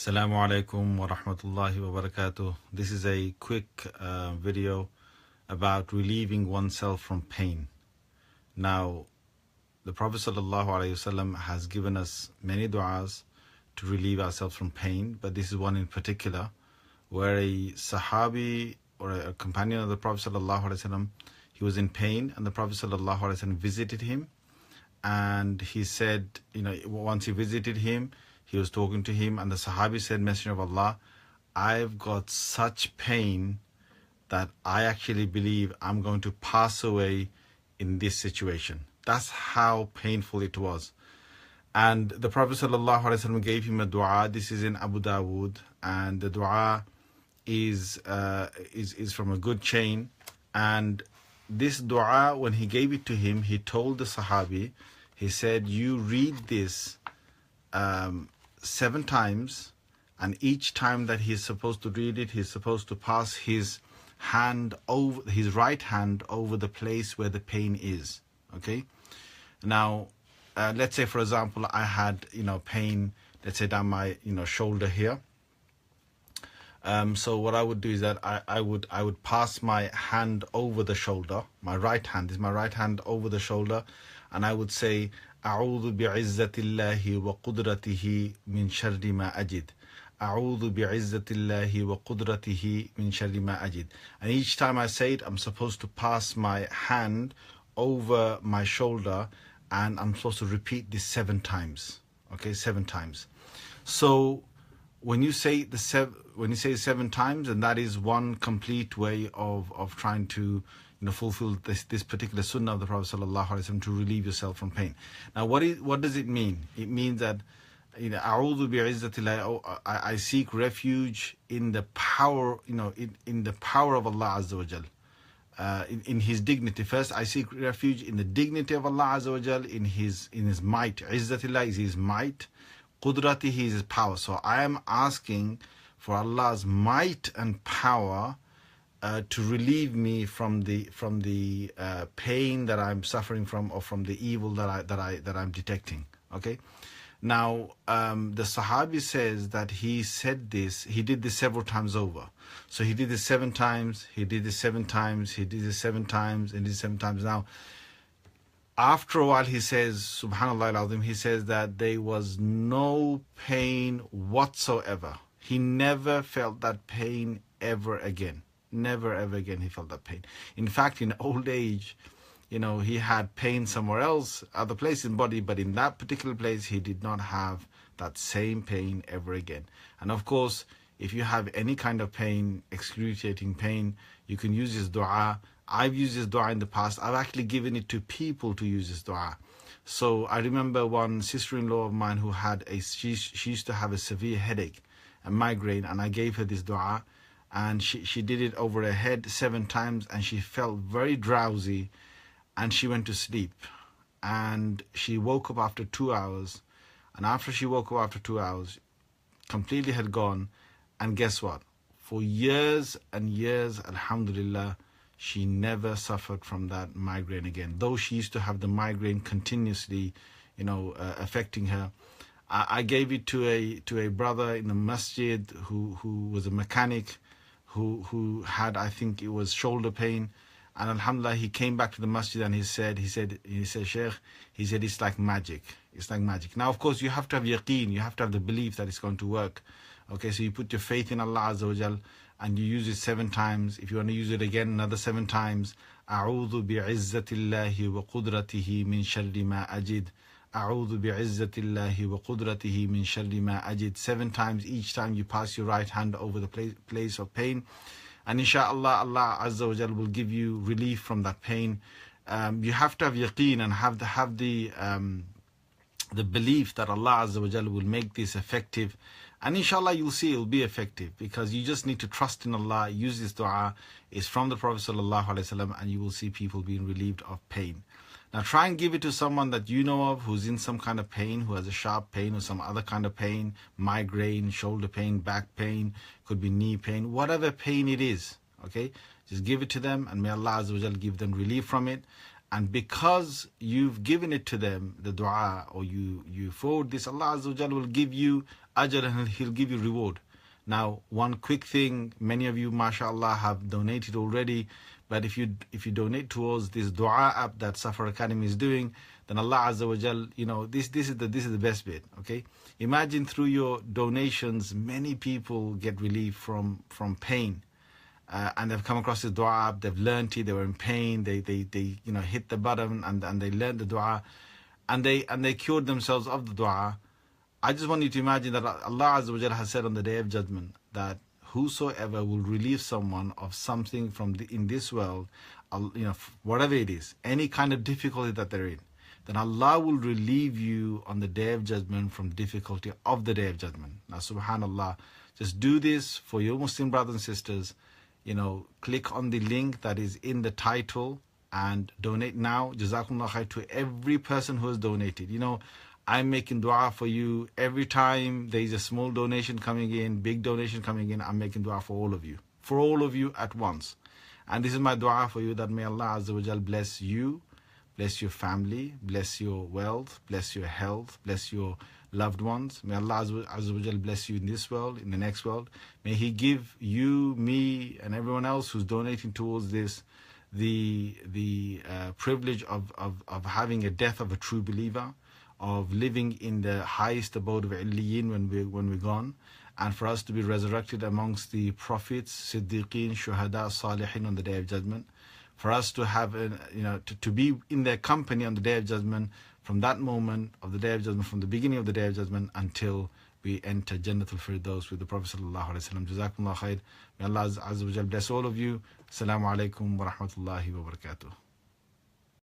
Assalamu alaikum wa rahmatullahi wa barakatuh. This is a quick video about relieving oneself from pain. Now, the Prophet ﷺ has given us many du'as to relieve ourselves from pain, but this is one in particular where a Sahabi or a companion of the Prophet ﷺ, he was in pain and the Prophet ﷺ visited him, and he said, once he visited him, he was talking to him, and the Sahabi said, Messenger of Allah, I've got such pain that I actually believe I'm going to pass away in this situation. That's how painful it was. And the Prophet ﷺ gave him a dua. This is in Abu Dawood, and the dua is from a good chain. And this dua, when he gave it to him, he told the Sahabi, he said, you read this 7 times, and each time that he's supposed to read it, he's supposed to pass his right hand over the place where the pain is. Okay. Now, let's say, for example, I had pain, let's say down my shoulder here. So what I would do is that I would pass my hand over the shoulder. My right hand over the shoulder, and I would say, أعوذ بعزة الله وقدرته من شر ما أجد. أعوذ بعزة الله وقدرته من شر ما أجد. And each time I say it, I'm supposed to pass my hand over my shoulder, and I'm supposed to repeat this 7 times. Okay, 7 times. So when you say 7 times, and that is one complete way of trying to fulfill this particular sunnah of the Prophet ﷺ to relieve yourself from pain. Now, what does it mean? It means that أعوذ بعزة الله, I seek refuge in the power, in the power of Allah Azza wa Jal. In His dignity. First, I seek refuge in the dignity of Allah Azza wa Jal, in His might. Izzatillah is His might. Qudratihi is His power. So I am asking for Allah's might and power to relieve me from the pain that I'm suffering from, or from the evil that I'm detecting. Okay. Now, the Sahabi says that he did this several times over. So he did this 7 times, he did this 7 times, he did this 7 times, and did 7 times. Now, after a while, he says, Subhanallah al-Azim, he says that there was no pain whatsoever. He never felt that pain ever again. Never ever again he felt that pain. In fact, in old age, he had pain somewhere else, other place in body, but in that particular place, he did not have that same pain ever again. And of course, if you have any kind of pain, excruciating pain, you can use this dua. I've used this dua in the past. I've actually given it to people to use this dua. So I remember one sister-in-law of mine who had she used to have a severe headache, a migraine, and I gave her this dua, and she did it over her head 7 times, and she felt very drowsy, and she went to sleep, and she woke up after 2 hours, and after she woke up after 2 hours, completely had gone. And guess what? For years and years, alhamdulillah, she never suffered from that migraine again, though she used to have the migraine continuously affecting her. I gave it to a brother in the masjid who was a mechanic, who had, I think it was shoulder pain, and alhamdulillah, he came back to the masjid and he said, Shaykh, he said, it's like magic. It's like magic. Now, of course, you have to have yaqeen, you have to have the belief that it's going to work. Okay, so you put your faith in Allah Azza wa Jal, and you use it 7 times. If you want to use it again, another 7 times. أعوذ بعزة الله وقدرته من شر ما أجد. أعوذ بعزة الله وقدرته من شر ما أجد. 7 times. Each time you pass your right hand over the place of pain, and inshallah, Allah Azza wa Jal will give you relief from that pain. You have to have yaqeen and have the belief that Allah Azza wa Jal will make this effective, and inshallah you'll see it will be effective, because you just need to trust in Allah. Use this dua. It's from the Prophet ﷺ, and you will see people being relieved of pain. Now try and give it to someone that you know of who's in some kind of pain, who has a sharp pain or some other kind of pain, migraine, shoulder pain, back pain, could be knee pain, whatever pain it is. Okay, just give it to them, and may Allah Azza wa Jal give them relief from it. And because you've given it to them, the dua, or you forward this, Allah Azza wa Jal will give you ajr and He'll give you reward. Now, one quick thing, many of you, mashallah, have donated already, but if you donate towards this dua app that Safar Academy is doing, then Allah Azza wa Jal, this is the best bit, okay? Imagine through your donations, many people get relief from pain. And they've come across this dua app, they've learned it, they were in pain, they hit the button and they learned the dua, and they cured themselves of the dua. I just want you to imagine that Allah Azza wa Jalla has said on the Day of Judgment that whosoever will relieve someone of something in this world, whatever it is, any kind of difficulty that they're in, then Allah will relieve you on the Day of Judgment from difficulty of the Day of Judgment. Now, subhanallah, just do this for your Muslim brothers and sisters. Click on the link that is in the title and donate now. Jazakumullah khair to every person who has donated. I'm making dua for you every time there is a small donation coming in, big donation coming in. I'm making dua for all of you at once. And this is my dua for you, that may Allah Azza wa Jal bless you, bless your family, bless your wealth, bless your health, bless your loved ones. May Allah Azza wa Jal bless you in this world, in the next world. May He give you, me, and everyone else who's donating towards this the privilege of having a death of a true believer, of living in the highest abode of Illiyin when we're gone, and for us to be resurrected amongst the prophets, Siddiqeen, Shuhada, Salihin on the Day of Judgment, for us to have to be in their company on the Day of Judgment, from that moment of the Day of Judgment, from the beginning of the Day of Judgment until we enter Jannatul Firdaus with the Prophet sallallahu alaihi wasallam. Jazakumullah khair. May Allah Azza wa Jal bless all of you. Assalamu alaikum wa rahmatullahi wa barakatuh.